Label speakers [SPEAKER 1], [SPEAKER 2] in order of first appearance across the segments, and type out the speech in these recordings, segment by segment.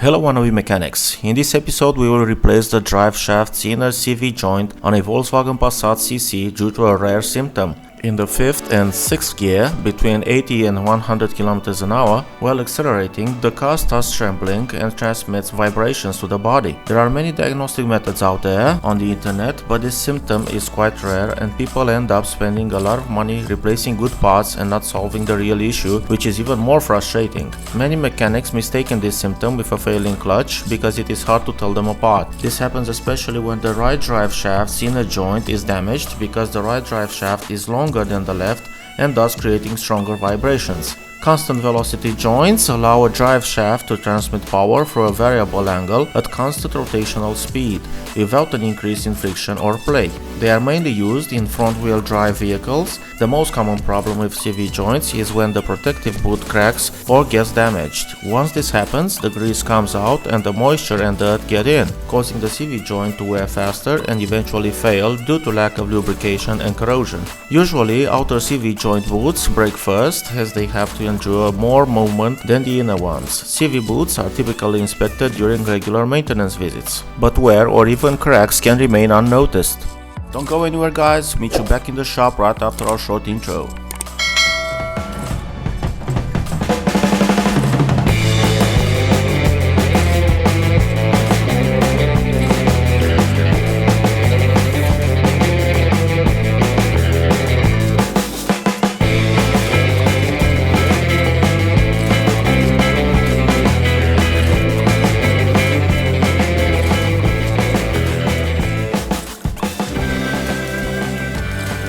[SPEAKER 1] Hello wannabe mechanics, in this episode we will replace the driveshaft's inner CV joint on a Volkswagen Passat CC due to a rare symptom. In the 5th and 6th gear, between 80 and 100 km an hour, while accelerating, the car starts trembling and transmits vibrations to the body. There are many diagnostic methods out there on the internet, but this symptom is quite rare and people end up spending a lot of money replacing good parts and not solving the real issue, which is even more frustrating. Many mechanics mistaken this symptom with a failing clutch because it is hard to tell them apart. This happens especially when the right drive shaft's inner joint is damaged because the right drive shaft is longer than the left and thus creating stronger vibrations. Constant velocity joints allow a drive shaft to transmit power through a variable angle at constant rotational speed, without an increase in friction or play. They are mainly used in front-wheel drive vehicles. The most common problem with CV joints is when the protective boot cracks or gets damaged. Once this happens, the grease comes out and the moisture and dirt get in, causing the CV joint to wear faster and eventually fail due to lack of lubrication and corrosion. Usually, outer CV joint boots break first, as they have to endure more movement than the inner ones. CV boots are typically inspected during regular maintenance visits, but wear or even cracks can remain unnoticed. Don't go anywhere guys, meet you back in the shop right after our short intro.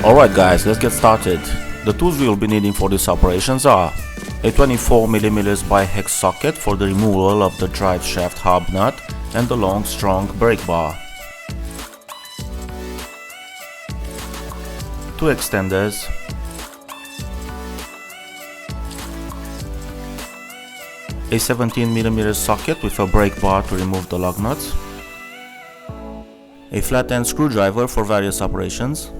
[SPEAKER 1] Alright guys, let's get started. The tools we will be needing for these operations are a 24mm by hex socket for the removal of the drive shaft hub nut and the long strong brake bar, 2 extenders, a 17mm socket with a brake bar to remove the lug nuts, a flat end screwdriver for various operations,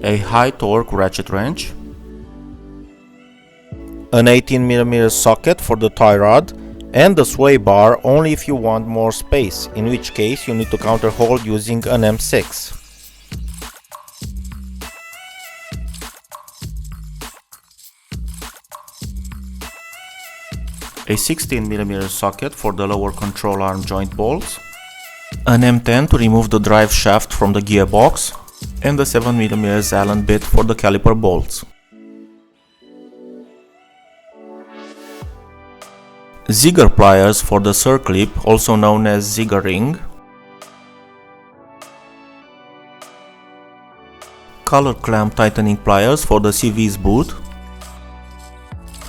[SPEAKER 1] a high torque ratchet wrench, an 18mm socket for the tie rod, and the sway bar only if you want more space, in which case you need to counter hold using an M6. A 16mm socket for the lower control arm joint bolts, an M10 to remove the drive shaft from the gearbox, and the 7mm Allen bit for the caliper bolts. Zigger pliers for the circlip, also known as Zigger ring, color clamp tightening pliers for the CV's boot,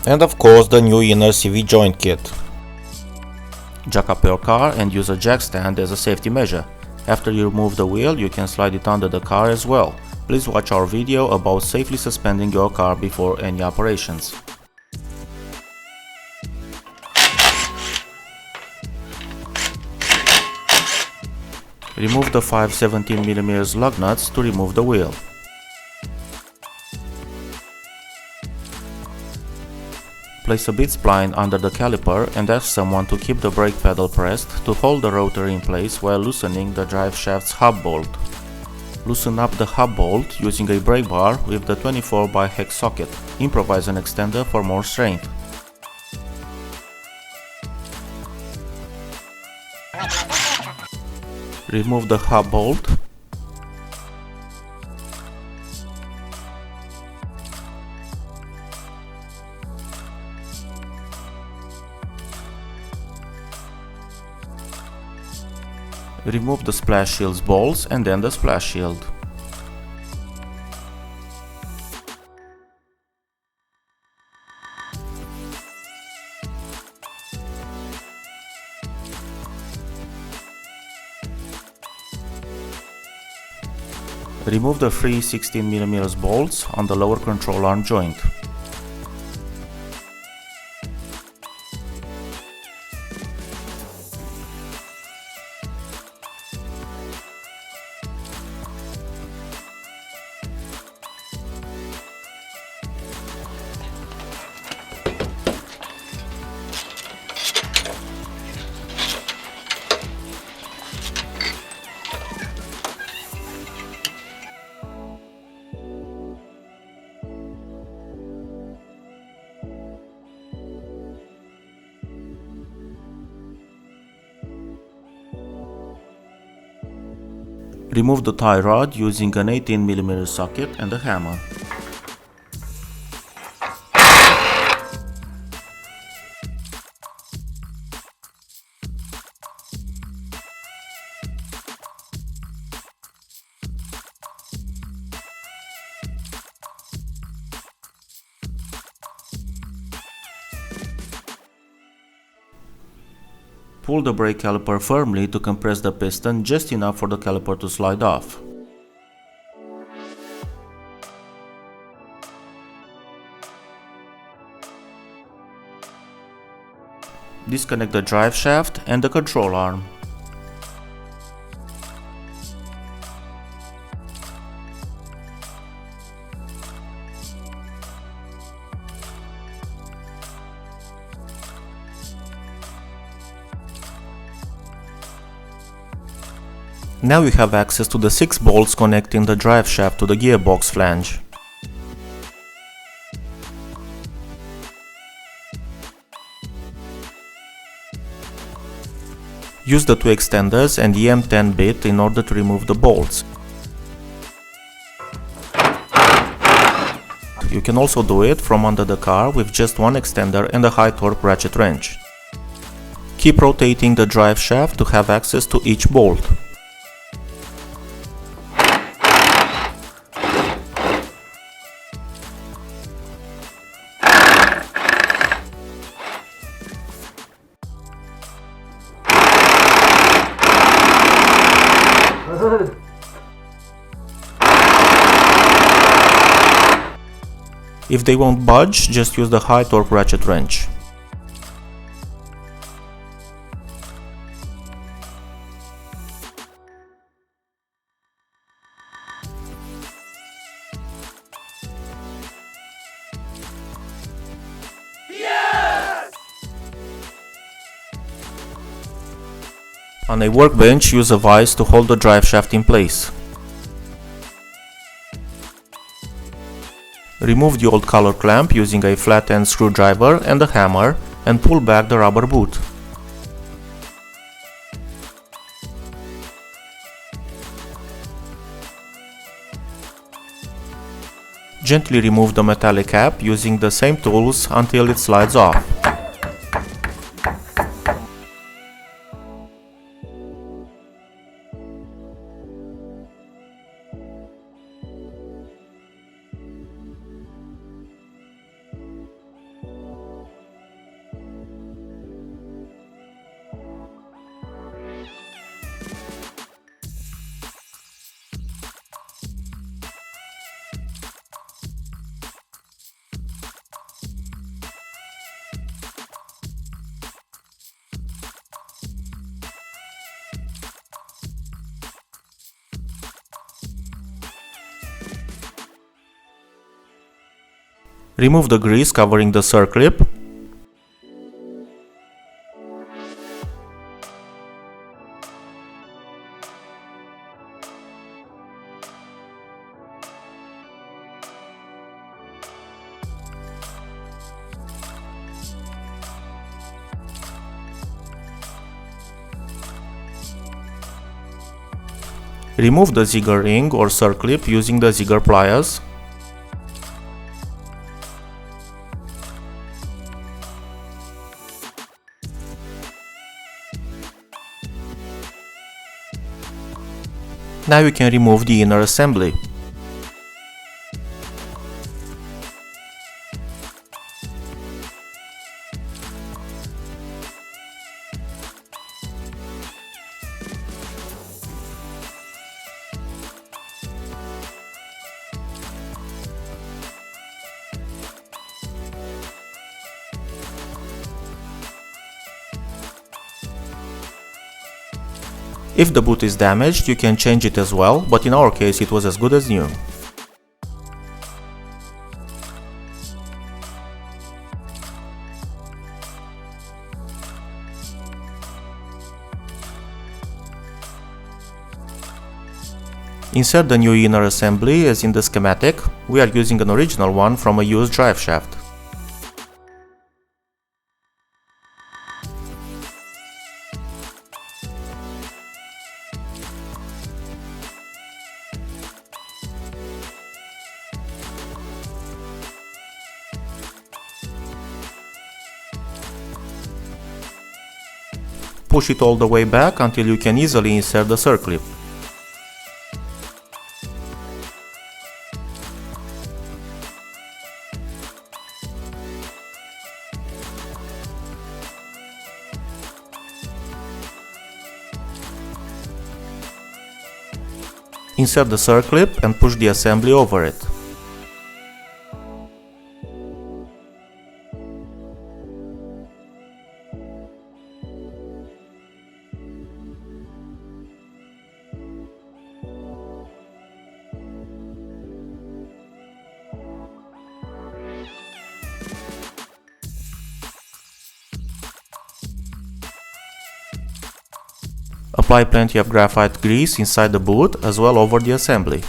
[SPEAKER 1] and of course the new inner CV joint kit. Jack up your car and use a jack stand as a safety measure. After you remove the wheel, you can slide it under the car as well. Please watch our video about safely suspending your car before any operations. Remove the 5 17mm lug nuts to remove the wheel. Place a bit spline under the caliper and ask someone to keep the brake pedal pressed to hold the rotor in place while loosening the drive shaft's hub bolt. Loosen up the hub bolt using a brake bar with the 24 by hex socket. Improvise an extender for more strength. Remove the hub bolt. Remove the splash shield's bolts and then the splash shield. Remove the 3 16mm bolts on the lower control arm joint. Remove the tie rod using an 18mm socket and a hammer. Pull the brake caliper firmly to compress the piston just enough for the caliper to slide off. Disconnect the drive shaft and the control arm. Now you have access to the 6 bolts connecting the drive shaft to the gearbox flange. Use the 2 extenders and the M10 bit in order to remove the bolts. You can also do it from under the car with just one extender and a high torque ratchet wrench. Keep rotating the drive shaft to have access to each bolt. If they won't budge, just use the high torque ratchet wrench. Yes! On a workbench, use a vise to hold the drive shaft in place. Remove the old collar clamp using a flat-end screwdriver and a hammer and pull back the rubber boot. Gently remove the metallic cap using the same tools until it slides off. Remove the grease covering the circlip. Remove the zigger ring or circlip using the zigger pliers. Now you can remove the inner assembly. If the boot is damaged, you can change it as well, but in our case it was as good as new. Insert the new inner assembly as in the schematic. We are using an original one from a used drive shaft. Push it all the way back until you can easily insert the circlip. Insert the circlip and push the assembly over it. Apply plenty of graphite grease inside the boot as well over the assembly.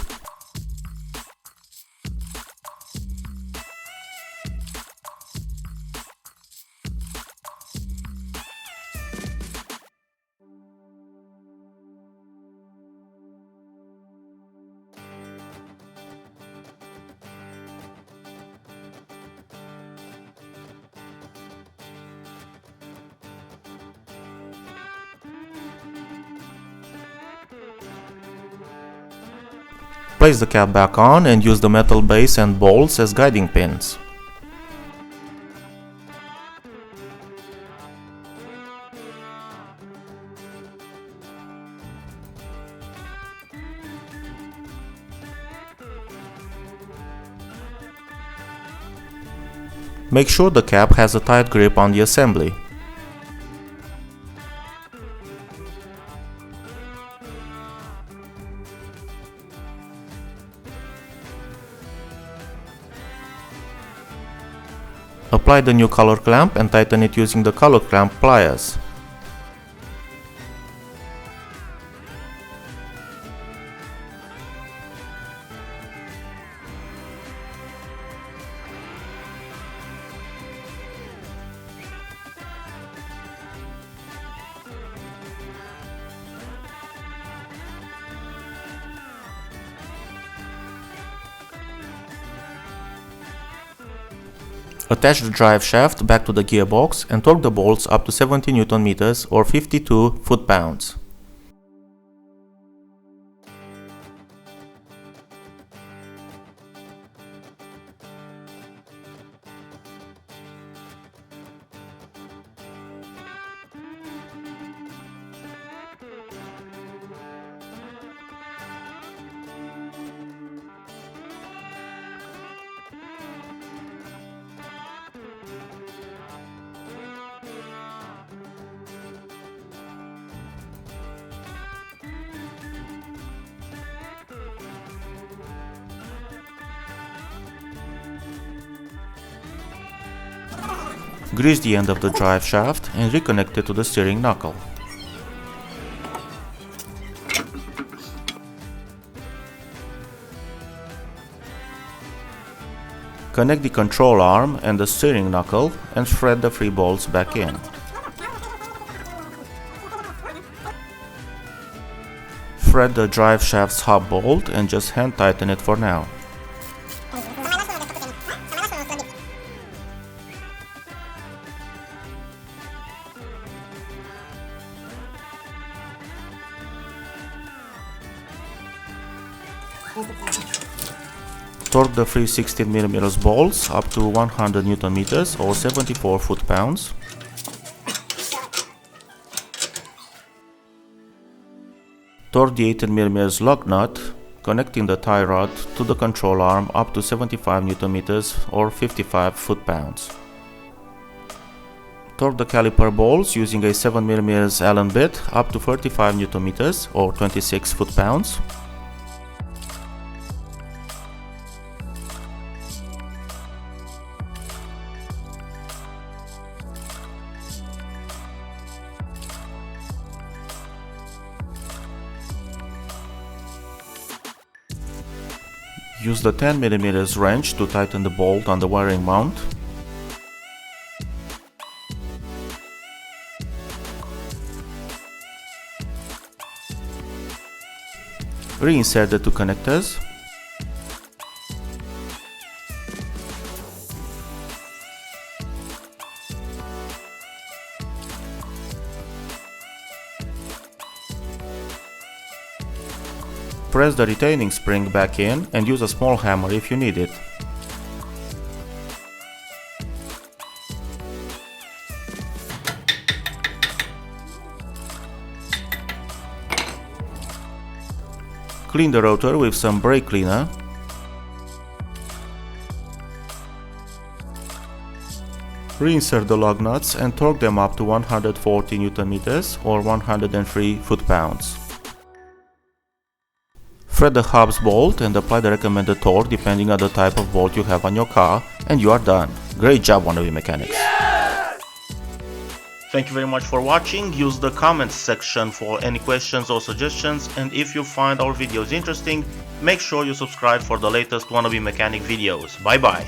[SPEAKER 1] Place the cap back on and use the metal base and bolts as guiding pins. Make sure the cap has a tight grip on the assembly. Apply the new color clamp and tighten it using the color clamp pliers. Attach the drive shaft back to the gearbox and torque the bolts up to 70 Nm or 52 foot-pounds. Grease the end of the drive shaft and reconnect it to the steering knuckle. Connect the control arm and the steering knuckle and thread the three bolts back in. Thread the drive shaft's hub bolt and just hand tighten it for now. Torque the three 16mm bolts up to 100 Nm or 74 foot-pounds. Torque the 18mm lug nut, connecting the tie rod to the control arm up to 75 Nm or 55 foot-pounds. Torque the caliper bolts using a 7mm Allen bit up to 35 Nm or 26 foot-pounds. Use the 10mm wrench to tighten the bolt on the wiring mount. Reinsert the two connectors. Press the retaining spring back in and use a small hammer if you need it. Clean the rotor with some brake cleaner. Reinsert the lug nuts and torque them up to 140 Nm or 103 foot-pounds. Thread the hubs bolt and apply the recommended torque depending on the type of bolt you have on your car, and you are done. Great job, wannabe mechanics! Thank you very much for watching. Use the comments section for any questions or suggestions, and if you find our videos interesting, make sure you subscribe for the latest wannabe mechanic videos. Bye bye!